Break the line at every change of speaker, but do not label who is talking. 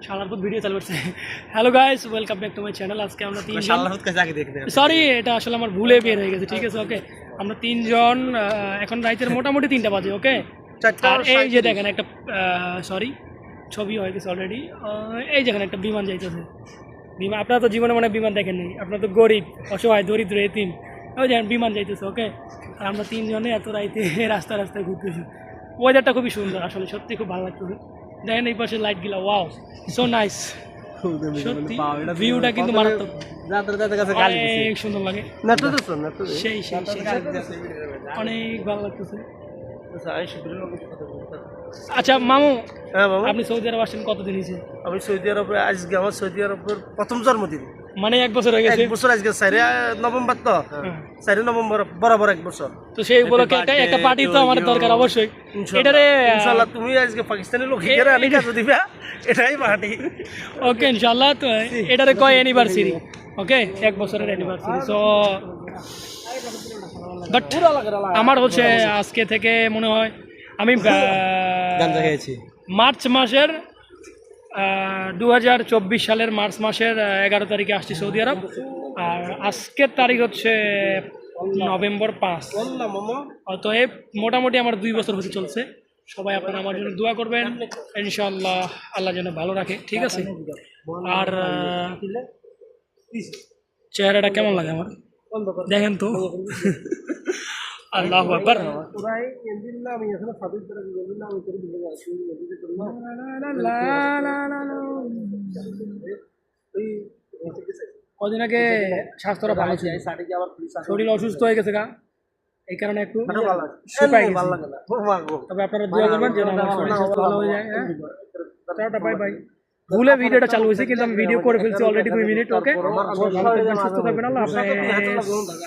শালারপুত video চালু করছে। Hello guys, welcome back to my channel. আজকে আমরা সরি, এটা আসলে আমার ভুলে বের হয়ে গেছে। ঠিক আছে, ওকে। আমরা তিনজন এখন রাইতের মোটামুটি 3টা বাজে, ওকে। আর এই যে দেখেন একটা সরি ছবি হয়ে গেছে অলরেডি। এই যেখানে একটা বিমান যাইতেছে। বিমান, আপনারা তো জীবনে মানে বিমান দেখেননি, আপনারা তো গরিব, অসহায়, দরিদ্র, এতিম। ওই যেন বিমান যাইতেছে, ওকে। আর আমরা তিনজনে এত রাইতে রাস্তায় রাস্তায় ঘুরতেছি। ওয়েদারটা খুবই সুন্দর, আসলে সত্যি খুব ভালো লাগতেছে। দেখেন এই পাশে লাইটগুলো, ওয়াও, সো নাইস। সত্যি ভিউটা কিন্তু মারাত্মক, অনেক সুন্দর লাগে। সেই সেই অনেক ভালো লাগতেছে। আচ্ছা মামু, আপনি সৌদি আরব আসছেন কতদিন হয়েছে?
আমি সৌদি আরবে আজকে আমার সৌদি আরবের প্রথম জন্মদিন।
মানে 1 বছর হয়ে গেছে?
1 বছর আজকে 4 নভেম্বর, তো 4 নভেম্বর বরাবর 1 বছর।
তো সেই উপলক্ষে একটা পার্টি তো আমাদের দরকার অবশ্যই। এটারে
ইনশাআল্লাহ তুমি আজকে পাকিস্তানি লোক হিসেবে আনি কাজ দিবা, এটাই পার্টি।
ওকে ইনশাআল্লাহ। তো এটারে কয় অ্যানিভার্সারি, ওকে, 1 বছরের অ্যানিভার্সারি। সো বাট আমার হচ্ছে আজকে থেকে মনে হয় আমি মার্চ মাসের 2024 সালের মার্চ মাসের 11 তারিখে আসছি সৌদি আরব। আর আজকের তারিখ হচ্ছে নভেম্বর 5। অতএব মোটামুটি আমার 2 বছর হতে চলছে। সবাই আপনারা আমার জন্য দোয়া করবেন, ইনশাআল্লাহ আল্লাহ যেন ভালো রাখে, ঠিক আছে। আর চেহারাটা কেমন লাগে আমার দেখেন তো। আল্লাহু আকবার। কদিন আগে স্বাস্থ্যটা ভালো ছিল, শরীর অসুস্থ হয়ে গেছে গা, এই কারণে একটু শুকায় গেছে। তবে আপনারা দোয়া করবেন যেন আমার শরীর স্বাস্থ্য ভালো হয়ে যায়। Tata, bye bye. ভুলে ভিডিওটা চালু হয়েছে কিন্তু আমি ভিডিও করে ফেলছি অলরেডি 2 মিনিট, ওকে। ভালো থাকবেন, সুস্থ থাকবেন, আল্লাহ হাফেজ।